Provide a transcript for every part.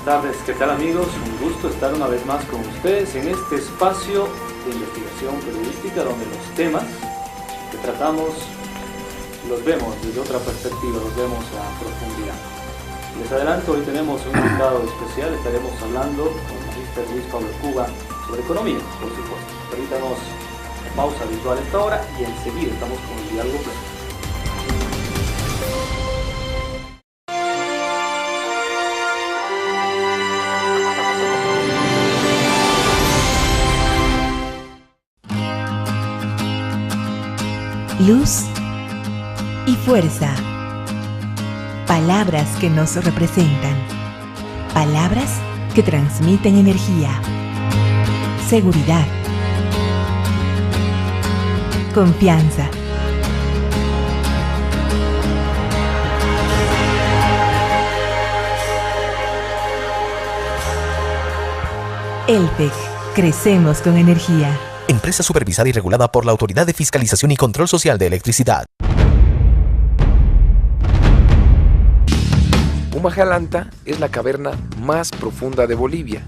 tardes, ¿qué tal amigos? Un gusto estar una vez más con ustedes en este espacio de investigación periodística donde los temas que tratamos los vemos desde otra perspectiva, los vemos a profundidad. Les adelanto, hoy tenemos un invitado especial, estaremos hablando con el magíster Luis Pablo Cuba sobre economía, por supuesto. Permítanos pausa habitual a esta hora y enseguida estamos con el diálogo pleno. Luz y fuerza. Palabras que nos representan. Palabras que transmiten energía. Seguridad. Confianza. ELPEC. Crecemos con energía. Empresa supervisada y regulada por la Autoridad de Fiscalización y Control Social de Electricidad. Humajalanta es la caverna más profunda de Bolivia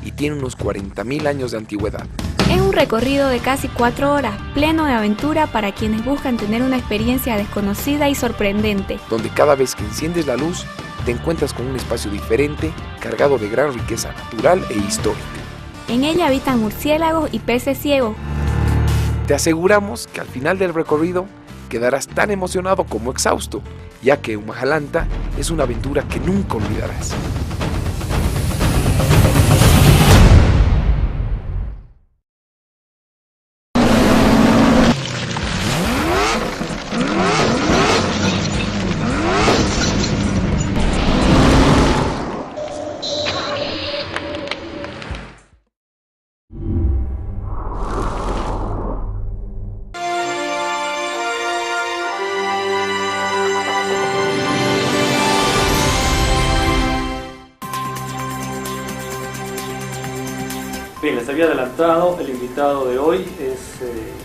y tiene unos 40.000 años de antigüedad. Es un recorrido de casi 4 horas, pleno de aventura para quienes buscan tener una experiencia desconocida y sorprendente. Donde cada vez que enciendes la luz, te encuentras con un espacio diferente, cargado de gran riqueza natural e histórica. En ella habitan murciélagos y peces ciegos. Te aseguramos que al final del recorrido quedarás tan emocionado como exhausto, ya que Humajalanta es una aventura que nunca olvidarás. Bien, les había adelantado, el invitado de hoy es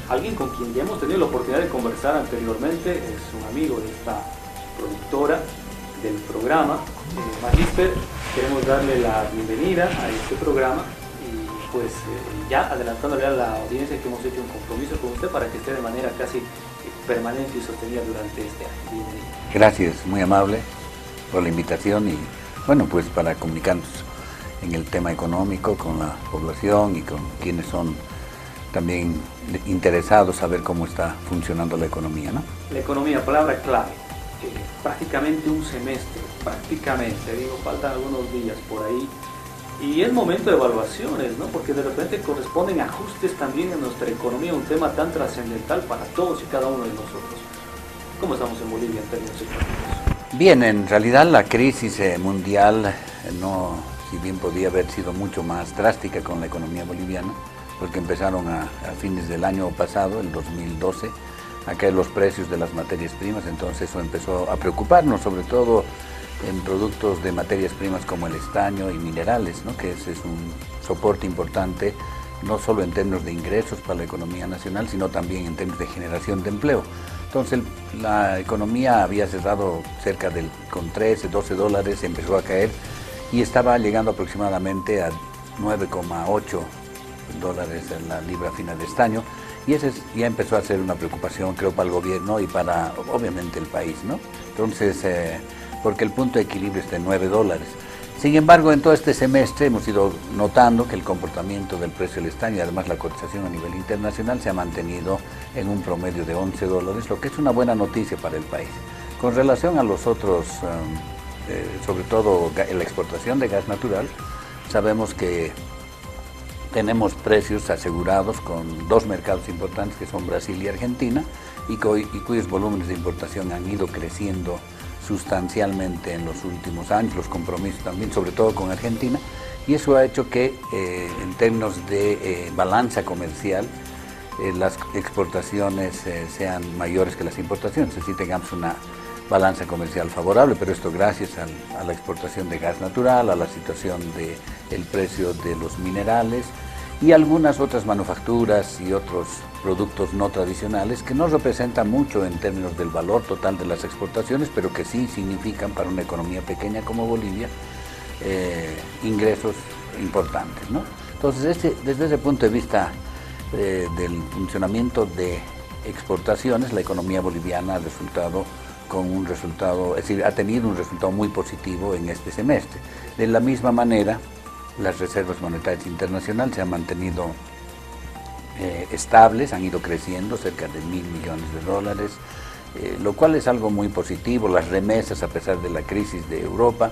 alguien con quien ya hemos tenido la oportunidad de conversar anteriormente, es un amigo de esta productora del programa. Magíster, queremos darle la bienvenida a este programa y pues ya adelantándole a la audiencia que hemos hecho un compromiso con usted para que esté de manera casi permanente y sostenida durante este año. Bienvenido. Gracias, muy amable por la invitación y bueno, pues para comunicarnos en el tema económico con la población y con quienes son también interesados a ver cómo está funcionando la economía, ¿no? La economía, palabra clave, prácticamente un semestre, digo, faltan algunos días por ahí, y es momento de evaluaciones, ¿no? Porque de repente corresponden ajustes también en nuestra economía, un tema tan trascendental para todos y cada uno de nosotros. ¿Cómo estamos en Bolivia en términos económicos? Bien, en realidad la crisis mundial si bien podía haber sido mucho más drástica con la economía boliviana, porque empezaron a fines del año pasado, el 2012, a caer los precios de las materias primas, entonces eso empezó a preocuparnos, sobre todo en productos de materias primas como el estaño y minerales, ¿no? Que ese es un soporte importante, no solo en términos de ingresos para la economía nacional, sino también en términos de generación de empleo. Entonces la economía había cerrado con 13, 12 dólares, empezó a caer, y estaba llegando aproximadamente a 9,8 dólares en la libra fina de estaño, y ese ya empezó a ser una preocupación, creo, para el gobierno y para, obviamente, el país, ¿no? Entonces, porque el punto de equilibrio está en 9 dólares. Sin embargo, en todo este semestre hemos ido notando que el comportamiento del precio del estaño y además la cotización a nivel internacional se ha mantenido en un promedio de 11 dólares, lo que es una buena noticia para el país. Con relación a los otros sobre todo la exportación de gas natural, sabemos que tenemos precios asegurados con dos mercados importantes que son Brasil y Argentina y cuyos volúmenes de importación han ido creciendo sustancialmente en los últimos años, los compromisos también, sobre todo con Argentina, y eso ha hecho que en términos de balanza comercial las exportaciones sean mayores que las importaciones, es decir, tengamos una balanza comercial favorable, pero esto gracias a la exportación de gas natural, a la situación del precio de los minerales y algunas otras manufacturas y otros productos no tradicionales que no representan mucho en términos del valor total de las exportaciones, pero que sí significan para una economía pequeña como Bolivia ingresos importantes, ¿no? Entonces, desde ese punto de vista del funcionamiento de exportaciones, la economía boliviana ha resultado con un resultado, es decir, ha tenido un resultado muy positivo en este semestre. De la misma manera, las reservas monetarias internacionales se han mantenido estables, han ido creciendo cerca de $1.000 millones, lo cual es algo muy positivo. Las remesas, a pesar de la crisis de Europa,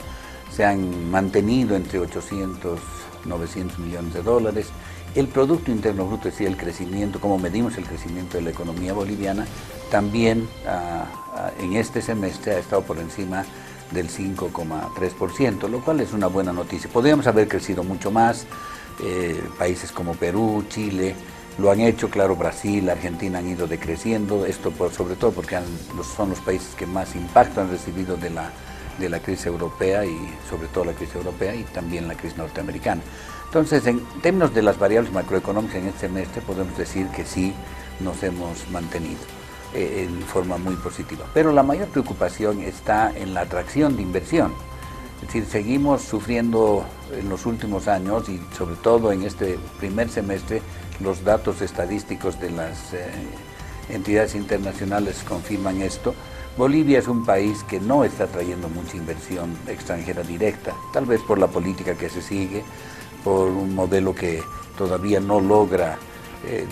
se han mantenido entre 800 y 900 millones de dólares. El Producto Interno Bruto, es decir, el crecimiento, como medimos el crecimiento de la economía boliviana, también en este semestre ha estado por encima del 5,3%, lo cual es una buena noticia. Podríamos haber crecido mucho más. Países como Perú, Chile lo han hecho, claro, Brasil, Argentina han ido decreciendo, esto sobre todo porque son los países que más impacto han recibido de la crisis europea, y sobre todo la crisis europea y también la crisis norteamericana. Entonces, en términos de las variables macroeconómicas en este semestre, podemos decir que sí nos hemos mantenido en forma muy positiva. Pero la mayor preocupación está en la atracción de inversión. Es decir, seguimos sufriendo en los últimos años, y sobre todo en este primer semestre, los datos estadísticos de las entidades internacionales confirman esto. Bolivia es un país que no está trayendo mucha inversión extranjera directa, tal vez por la política que se sigue, por un modelo que todavía no logra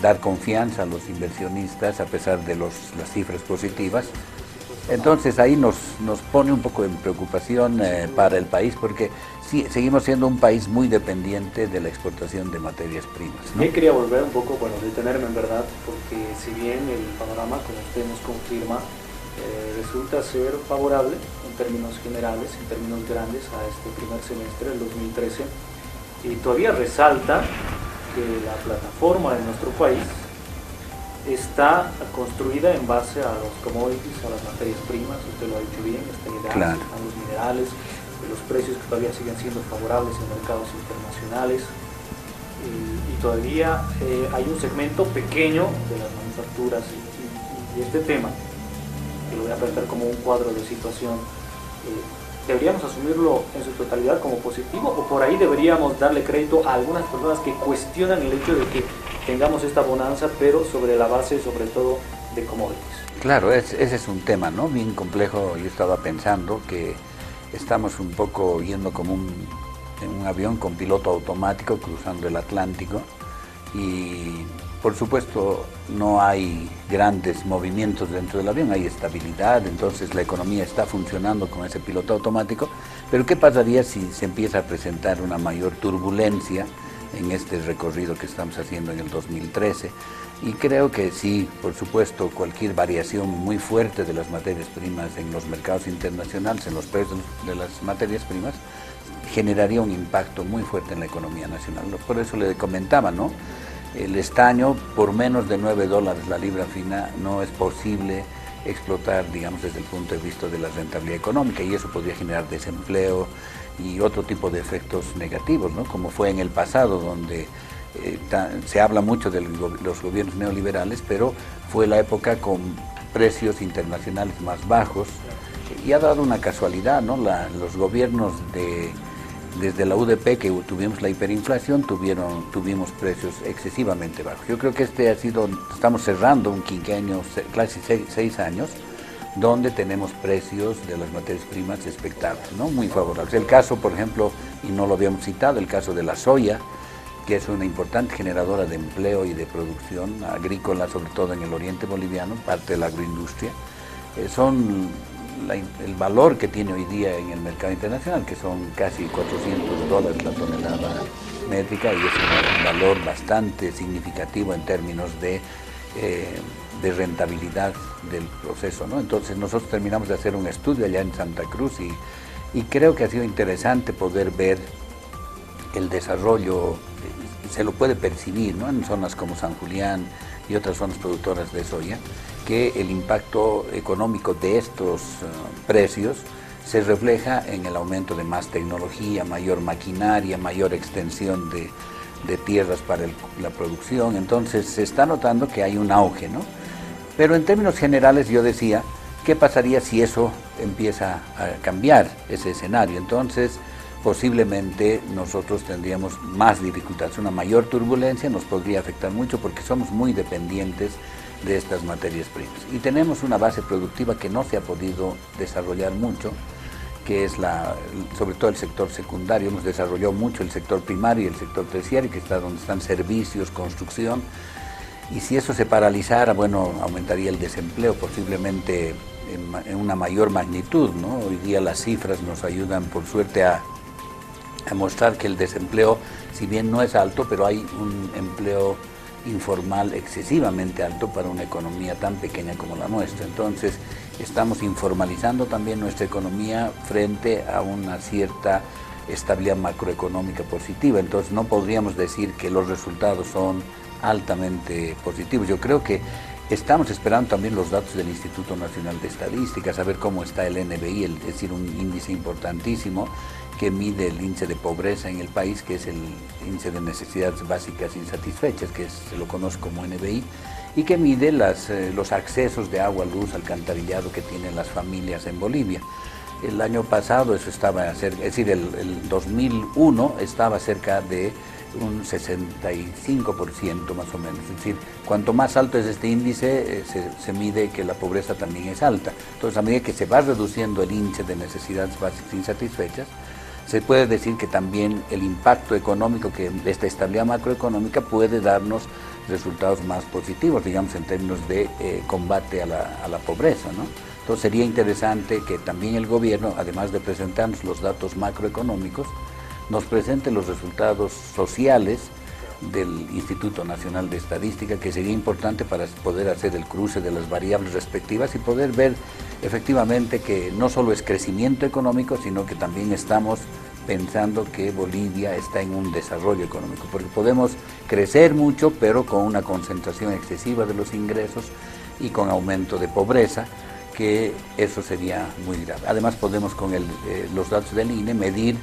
dar confianza a los inversionistas a pesar de las cifras positivas. Entonces ahí nos pone un poco en preocupación para el país, porque sí, seguimos siendo un país muy dependiente de la exportación de materias primas, ¿no? Yo quería volver un poco, detenerme en verdad, porque si bien el panorama, como usted nos confirma, resulta ser favorable en términos generales, en términos grandes, a este primer semestre del 2013, y todavía resalta que la plataforma de nuestro país está construida en base a los commodities, a las materias primas, usted lo ha dicho bien, está el gas, claro, están los minerales, los precios que todavía siguen siendo favorables en mercados internacionales, y todavía hay un segmento pequeño de las manufacturas, y este tema, que lo voy a plantear como un cuadro de situación, ¿deberíamos asumirlo en su totalidad como positivo, o por ahí deberíamos darle crédito a algunas personas que cuestionan el hecho de que tengamos esta bonanza, pero sobre la base, sobre todo, de commodities? Claro, ese es un tema, ¿no?, bien complejo. Yo estaba pensando que estamos un poco yendo como en un avión con piloto automático cruzando el Atlántico, y por supuesto no hay grandes movimientos dentro del avión, hay estabilidad, entonces la economía está funcionando con ese piloto automático. Pero ¿qué pasaría si se empieza a presentar una mayor turbulencia en este recorrido que estamos haciendo en el 2013? Y creo que sí, por supuesto, cualquier variación muy fuerte de las materias primas en los mercados internacionales, en los precios de las materias primas, generaría un impacto muy fuerte en la economía nacional. Por eso le comentaba, ¿no?, el estaño, por menos de $9 la libra fina, no es posible explotar, digamos, desde el punto de vista de la rentabilidad económica, y eso podría generar desempleo y otro tipo de efectos negativos, ¿no?, como fue en el pasado, donde se habla mucho de los gobiernos neoliberales, pero fue la época con precios internacionales más bajos, y ha dado una casualidad, ¿no?, los gobiernos desde la UDP, que tuvimos la hiperinflación, tuvimos precios excesivamente bajos. Yo creo que estamos cerrando un quinquenio, casi 6 años, donde tenemos precios de las materias primas expectables, ¿no?, muy favorables. El caso, por ejemplo, y no lo habíamos citado, el caso de la soya, que es una importante generadora de empleo y de producción agrícola, sobre todo en el oriente boliviano, parte de la agroindustria, el valor que tiene hoy día en el mercado internacional, que son casi $400 la tonelada métrica, y es un valor bastante significativo en términos de rentabilidad del proceso, ¿no? Entonces nosotros terminamos de hacer un estudio allá en Santa Cruz, y creo que ha sido interesante poder ver el desarrollo, se lo puede percibir, ¿no?, en zonas como San Julián y otras zonas productoras de soya, que el impacto económico de estos precios se refleja en el aumento de más tecnología, mayor maquinaria, mayor extensión de tierras para la producción. Entonces se está notando que hay un auge, ¿no? Pero en términos generales yo decía, ¿qué pasaría si eso empieza a cambiar, ese escenario? Entonces posiblemente nosotros tendríamos más dificultades, una mayor turbulencia nos podría afectar mucho porque somos muy dependientes de estas materias primas. Y tenemos una base productiva que no se ha podido desarrollar mucho, que es sobre todo el sector secundario. Hemos desarrollado mucho el sector primario y el sector terciario, que está donde están servicios, construcción, y si eso se paralizara, bueno, aumentaría el desempleo posiblemente en una mayor magnitud, ¿no? Hoy día las cifras nos ayudan por suerte a mostrar que el desempleo, si bien no es alto, pero hay un empleo informal excesivamente alto para una economía tan pequeña como la nuestra. Entonces, estamos informalizando también nuestra economía frente a una cierta estabilidad macroeconómica positiva. Entonces, no podríamos decir que los resultados son altamente positivos. Yo creo que estamos esperando también los datos del Instituto Nacional de Estadística, saber cómo está el NBI, es decir, un índice importantísimo que mide el índice de pobreza en el país, que es el índice de necesidades básicas insatisfechas, que se lo conoce como NBI, y que mide los accesos de agua, luz, alcantarillado que tienen las familias en Bolivia. El año pasado eso estaba cerca, es decir, el 2001 estaba cerca de un 65% más o menos. Es decir, cuanto más alto es este índice, se mide que la pobreza también es alta. Entonces, a medida que se va reduciendo el índice de necesidades básicas insatisfechas, se puede decir que también el impacto económico de esta estabilidad macroeconómica puede darnos resultados más positivos, digamos, en términos de combate a la pobreza, ¿no? Entonces sería interesante que también el gobierno, además de presentarnos los datos macroeconómicos, nos presente los resultados sociales del Instituto Nacional de Estadística, que sería importante para poder hacer el cruce de las variables respectivas y poder ver efectivamente que no solo es crecimiento económico, sino que también estamos pensando que Bolivia está en un desarrollo económico, porque podemos crecer mucho, pero con una concentración excesiva de los ingresos y con aumento de pobreza, que eso sería muy grave. Además podemos con los datos del INE medir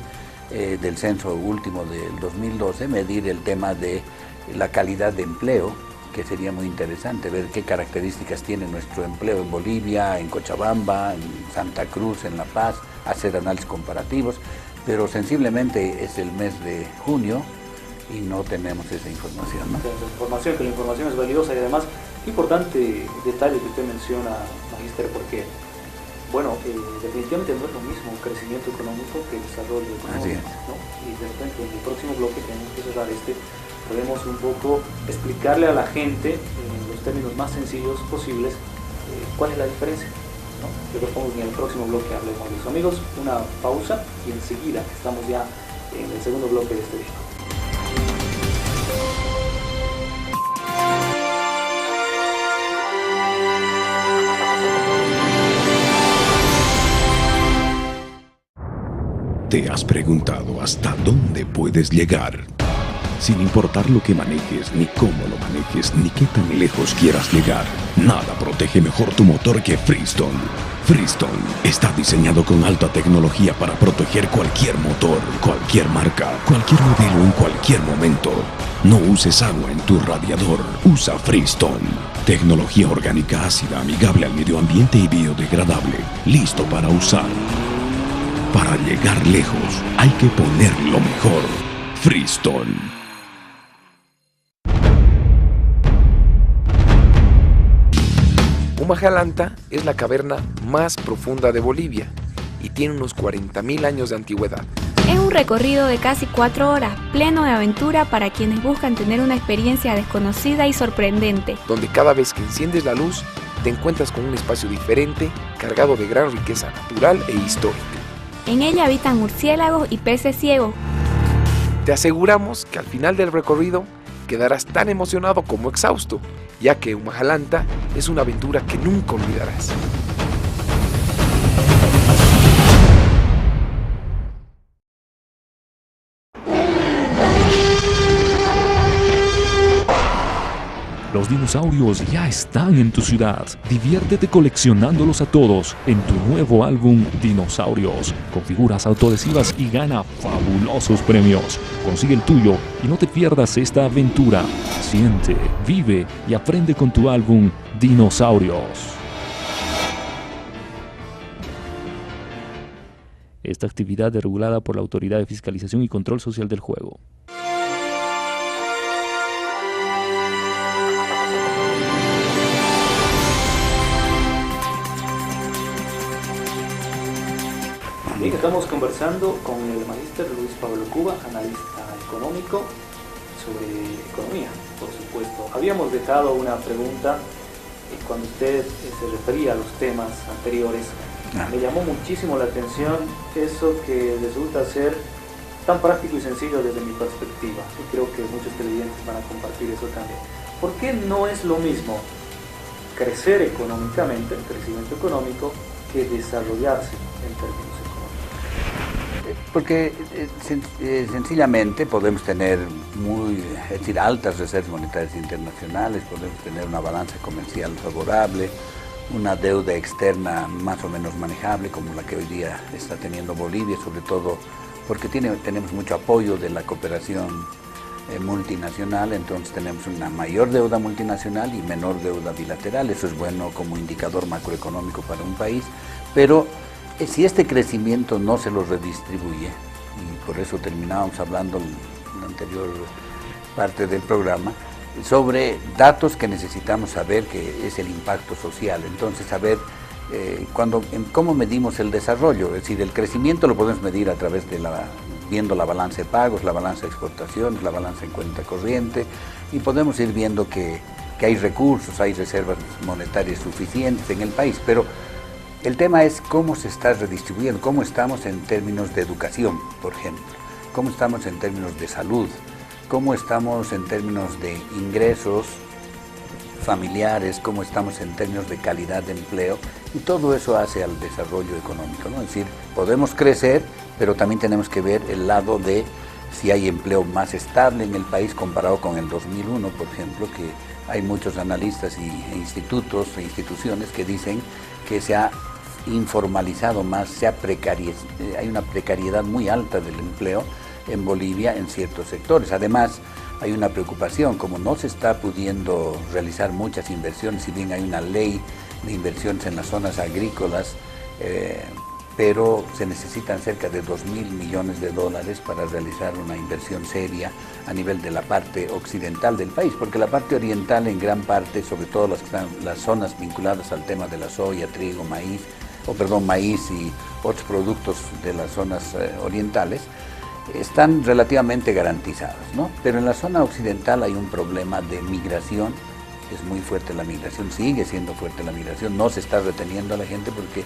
del censo último del 2012, medir el tema de la calidad de empleo, que sería muy interesante ver qué características tiene nuestro empleo en Bolivia, en Cochabamba, en Santa Cruz, en La Paz, hacer análisis comparativos, pero sensiblemente es el mes de junio y no tenemos esa información, ¿no? La información es valiosa y además, importante detalle que usted menciona, Magíster, porque bueno, definitivamente no es lo mismo un crecimiento económico que el desarrollo económico, ¿no? Y de repente en el próximo bloque tenemos que cerrar podemos un poco explicarle a la gente en los términos más sencillos posibles cuál es la diferencia, ¿no? Yo propongo que en el próximo bloque hablemos de eso. Amigos, una pausa y enseguida estamos ya en el segundo bloque de este video. ¿Te has preguntado hasta dónde puedes llegar? Sin importar lo que manejes, ni cómo lo manejes, ni qué tan lejos quieras llegar, nada protege mejor tu motor que Freestone. Freestone está diseñado con alta tecnología para proteger cualquier motor, cualquier marca, cualquier modelo en cualquier momento. No uses agua en tu radiador, usa Freestone. Tecnología orgánica ácida, amigable al medio ambiente y biodegradable, listo para usar. Para llegar lejos, hay que poner lo mejor. Freestone. Humajalanta es la caverna más profunda de Bolivia y tiene unos 40.000 años de antigüedad. Es un recorrido de casi 4 horas, pleno de aventura para quienes buscan tener una experiencia desconocida y sorprendente. Donde cada vez que enciendes la luz, te encuentras con un espacio diferente, cargado de gran riqueza natural e histórica. En ella habitan murciélagos y peces ciegos. Te aseguramos que al final del recorrido quedarás tan emocionado como exhausto, ya que Humajalanta es una aventura que nunca olvidarás. Los dinosaurios ya están en tu ciudad. Diviértete coleccionándolos a todos en tu nuevo álbum Dinosaurios, con figuras autoadhesivas y gana fabulosos premios. Consigue el tuyo y no te pierdas esta aventura. Siente, vive y aprende con tu álbum Dinosaurios. Esta actividad es regulada por la Autoridad de Fiscalización y Control Social del Juego. Bien, estamos conversando con el magíster Luis Pablo Cuba, analista económico, sobre economía, por supuesto. Habíamos dejado una pregunta cuando usted se refería a los temas anteriores. Me llamó muchísimo la atención eso que resulta ser tan práctico y sencillo desde mi perspectiva, y creo que muchos televidentes van a compartir eso también. ¿Por qué no es lo mismo crecer económicamente, el crecimiento económico, que desarrollarse en términos económicos? Porque sencillamente podemos tener altas reservas monetarias internacionales, podemos tener una balanza comercial favorable, una deuda externa más o menos manejable como la que hoy día está teniendo Bolivia, sobre todo porque tenemos mucho apoyo de la cooperación multinacional, entonces tenemos una mayor deuda multinacional y menor deuda bilateral. Eso es bueno como indicador macroeconómico para un país, pero si este crecimiento no se lo redistribuye, y por eso terminábamos hablando en la anterior parte del programa, sobre datos que necesitamos saber, que es el impacto social. Entonces, saber cómo medimos el desarrollo, es decir, el crecimiento lo podemos medir a través de viendo la balanza de pagos, la balanza de exportaciones, la balanza en cuenta corriente, y podemos ir viendo que hay recursos, hay reservas monetarias suficientes en el país, pero el tema es cómo se está redistribuyendo, cómo estamos en términos de educación, por ejemplo, cómo estamos en términos de salud, cómo estamos en términos de ingresos familiares, cómo estamos en términos de calidad de empleo, y todo eso hace al desarrollo económico, ¿no? Es decir, podemos crecer, pero también tenemos que ver el lado de si hay empleo más estable en el país comparado con el 2001, por ejemplo, que hay muchos analistas e institutos e instituciones que dicen que se ha informalizado más, hay una precariedad muy alta del empleo en Bolivia en ciertos sectores. Además, hay una preocupación, como no se está pudiendo realizar muchas inversiones, si bien hay una ley de inversiones en las zonas agrícolas, pero se necesitan cerca de 2.000 millones de dólares para realizar una inversión seria a nivel de la parte occidental del país, porque la parte oriental en gran parte, sobre todo las zonas vinculadas al tema de la soya, trigo, maíz y otros productos de las zonas orientales, están relativamente garantizadas, ¿no? Pero en la zona occidental hay un problema de migración, es muy fuerte la migración, sigue siendo fuerte la migración, no se está reteniendo a la gente porque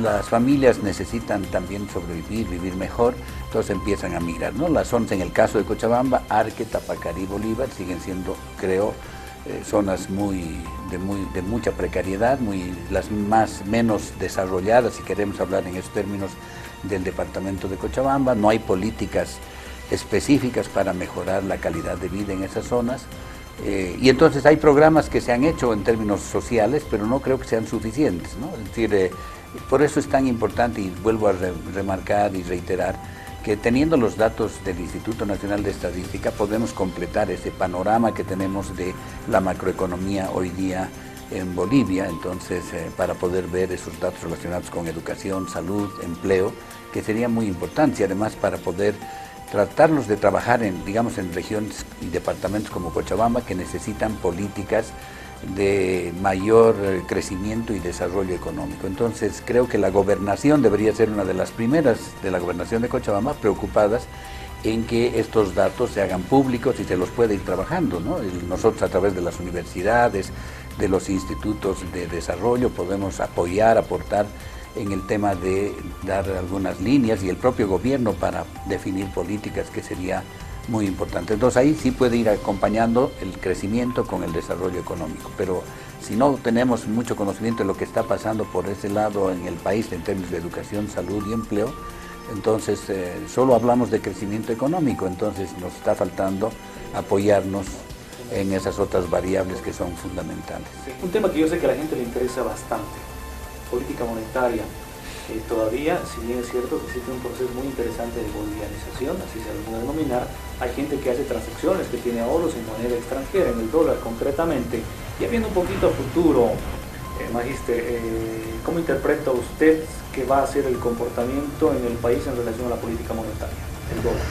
las familias necesitan también sobrevivir, vivir mejor, entonces empiezan a migrar, ¿no? Las zonas, en el caso de Cochabamba, Arque, Tapacarí, Bolívar, siguen siendo, creo, zonas de mucha precariedad, las menos desarrolladas, si queremos hablar en esos términos, del departamento de Cochabamba. No hay políticas específicas para mejorar la calidad de vida en esas zonas, y entonces hay programas que se han hecho en términos sociales, pero no creo que sean suficientes, ¿no? Es decir, por eso es tan importante, y vuelvo a remarcar y reiterar, que teniendo los datos del Instituto Nacional de Estadística podemos completar ese panorama que tenemos de la macroeconomía hoy día en Bolivia, entonces para poder ver esos datos relacionados con educación, salud, empleo, que sería muy importante, y además para poder tratarlos de trabajar en regiones y departamentos como Cochabamba, que necesitan políticas de mayor crecimiento y desarrollo económico. Entonces creo que la gobernación debería ser una de las primeras de la gobernación de Cochabamba preocupadas en que estos datos se hagan públicos y se los pueda ir trabajando, ¿no? Nosotros, a través de las universidades, de los institutos de desarrollo, podemos aportar en el tema de dar algunas líneas, y el propio gobierno para definir políticas, que sería muy importante. Entonces ahí sí puede ir acompañando el crecimiento con el desarrollo económico, pero si no tenemos mucho conocimiento de lo que está pasando por ese lado en el país en términos de educación, salud y empleo, entonces solo hablamos de crecimiento económico, entonces nos está faltando apoyarnos en esas otras variables que son fundamentales. Un tema que yo sé que a la gente le interesa bastante, política monetaria. Todavía, si bien es cierto que existe un proceso muy interesante de bolivianización, así se va a denominar, hay gente que hace transacciones, que tiene ahorros en moneda extranjera, en el dólar concretamente, y viendo un poquito a futuro, Magíster, ¿cómo interpreta usted que va a ser el comportamiento en el país en relación a la política monetaria, el dólar?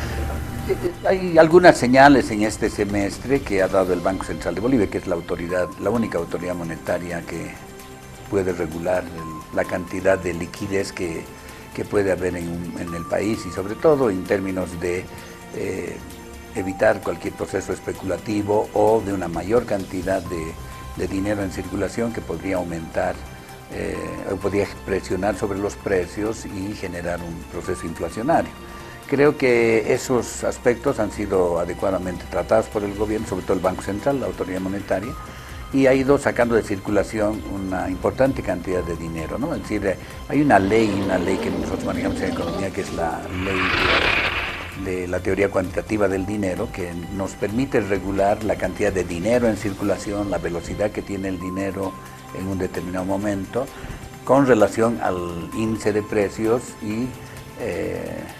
Hay algunas señales en este semestre que ha dado el Banco Central de Bolivia, que es la única autoridad monetaria que puede regular la cantidad de liquidez que puede haber en el país, y sobre todo en términos de evitar cualquier proceso especulativo o de una mayor cantidad de dinero en circulación que podría aumentar o podría presionar sobre los precios y generar un proceso inflacionario. Creo que esos aspectos han sido adecuadamente tratados por el gobierno, sobre todo el Banco Central, la autoridad monetaria, y ha ido sacando de circulación una importante cantidad de dinero, ¿no? Es decir, hay una ley que nosotros manejamos en economía, que es la ley de la teoría cuantitativa del dinero, que nos permite regular la cantidad de dinero en circulación, la velocidad que tiene el dinero en un determinado momento, con relación al índice de precios y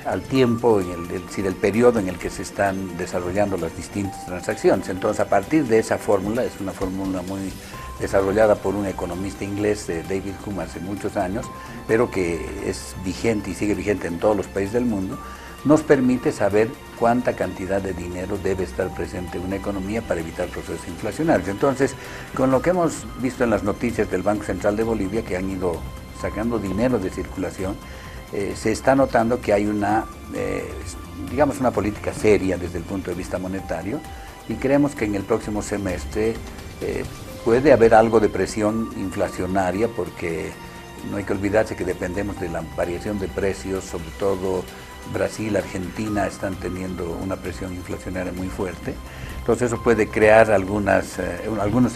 al tiempo, es decir, el periodo en el que se están desarrollando las distintas transacciones. Entonces, a partir de esa fórmula, es una fórmula muy desarrollada por un economista inglés, David Hume, hace muchos años, pero que es vigente y sigue vigente en todos los países del mundo, nos permite saber cuánta cantidad de dinero debe estar presente en una economía para evitar procesos inflacionarios. Entonces, con lo que hemos visto en las noticias del Banco Central de Bolivia, que han ido sacando dinero de circulación, se está notando que hay una política seria desde el punto de vista monetario, y creemos que en el próximo semestre puede haber algo de presión inflacionaria, porque no hay que olvidarse que dependemos de la variación de precios. Sobre todo Brasil, Argentina están teniendo una presión inflacionaria muy fuerte. Entonces eso puede crear algunos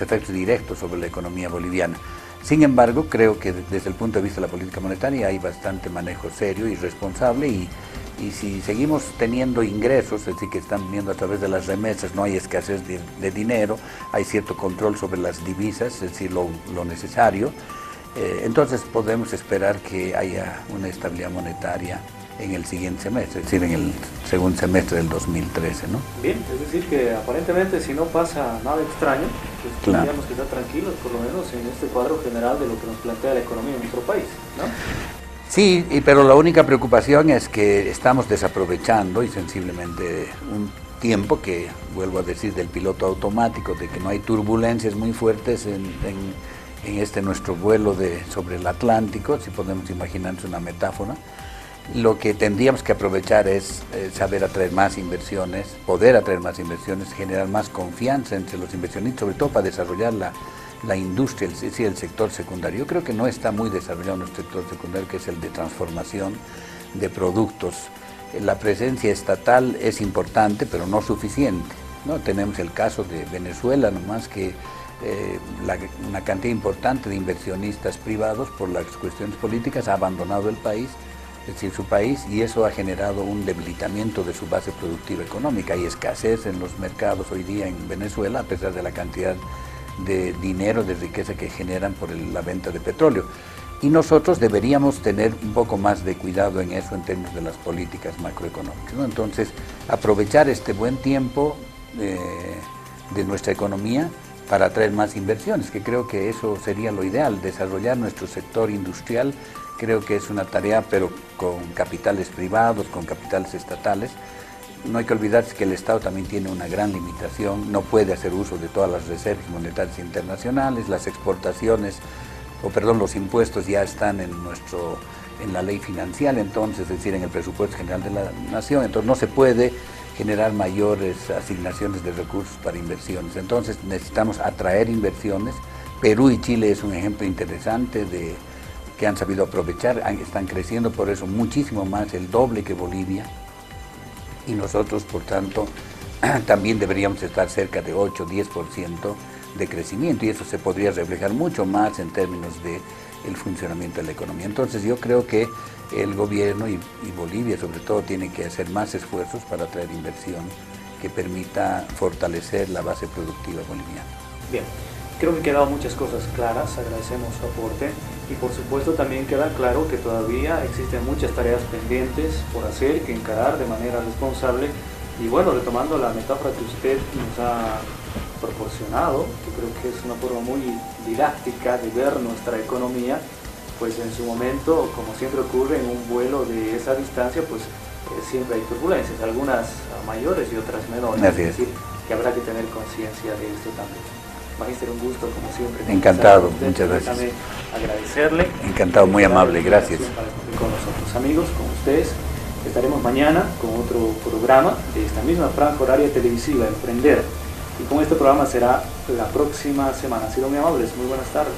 efectos directos sobre la economía boliviana. Sin embargo, creo que desde el punto de vista de la política monetaria hay bastante manejo serio y responsable, y si seguimos teniendo ingresos, es decir, que están viniendo a través de las remesas, no hay escasez de dinero, hay cierto control sobre las divisas, es decir, lo necesario, entonces podemos esperar que haya una estabilidad monetaria en el siguiente semestre, es decir, en el segundo semestre del 2013, ¿no? Bien, es decir que aparentemente, si no pasa nada extraño, pues tendríamos que estar tranquilos, por lo menos en este cuadro general de lo que nos plantea la economía en nuestro país, ¿no? Sí, pero la única preocupación es que estamos desaprovechando y sensiblemente un tiempo que, vuelvo a decir, del piloto automático, de que no hay turbulencias muy fuertes en este nuestro vuelo sobre el Atlántico, si podemos imaginarnos una metáfora. Lo que tendríamos que aprovechar es saber atraer más inversiones, poder atraer más inversiones, generar más confianza entre los inversionistas, sobre todo para desarrollar la industria, es decir, el sector secundario. Yo creo que no está muy desarrollado nuestro sector secundario, que es el de transformación de productos. La presencia estatal es importante, pero no suficiente, ¿no? Tenemos el caso de Venezuela, nomás que una cantidad importante de inversionistas privados, por las cuestiones políticas, ha abandonado el país, es decir, su país, y eso ha generado un debilitamiento de su base productiva económica. Hay escasez en los mercados hoy día en Venezuela, a pesar de la cantidad de dinero, de riqueza que generan por la venta de petróleo. Y nosotros deberíamos tener un poco más de cuidado en eso en términos de las políticas macroeconómicas, ¿no? Entonces, aprovechar este buen tiempo de nuestra economía para atraer más inversiones, que creo que eso sería lo ideal, desarrollar nuestro sector industrial. Creo que es una tarea, pero con capitales privados, con capitales estatales. No hay que olvidarse que el Estado también tiene una gran limitación, no puede hacer uso de todas las reservas monetarias internacionales, las exportaciones, los impuestos ya están en la ley financiera, entonces, es decir, en el presupuesto general de la nación, entonces no se puede generar mayores asignaciones de recursos para inversiones. Entonces necesitamos atraer inversiones. Perú y Chile es un ejemplo interesante que han sabido aprovechar, están creciendo por eso muchísimo más, el doble que Bolivia, y nosotros, por tanto, también deberíamos estar cerca de 8 o 10% de crecimiento, y eso se podría reflejar mucho más en términos del funcionamiento de la economía. Entonces yo creo que el gobierno y Bolivia sobre todo tienen que hacer más esfuerzos para atraer inversión que permita fortalecer la base productiva boliviana. Bien. Creo que han quedado muchas cosas claras, agradecemos su aporte, y por supuesto también queda claro que todavía existen muchas tareas pendientes por hacer, que encarar de manera responsable. Y bueno, retomando la metáfora que usted nos ha proporcionado, yo creo que es una forma muy didáctica de ver nuestra economía, pues en su momento, como siempre ocurre en un vuelo de esa distancia, pues siempre hay turbulencias, algunas mayores y otras menores, es decir, que habrá que tener conciencia de esto también. Magíster, un gusto como siempre. Encantado, muchas gracias. Agradecerle. Encantado, muy amable, gracias. Con nosotros, amigos, con ustedes. Estaremos mañana con otro programa de esta misma franja horaria televisiva, Emprender. Y con este programa será la próxima semana. Han sido muy amables, muy buenas tardes.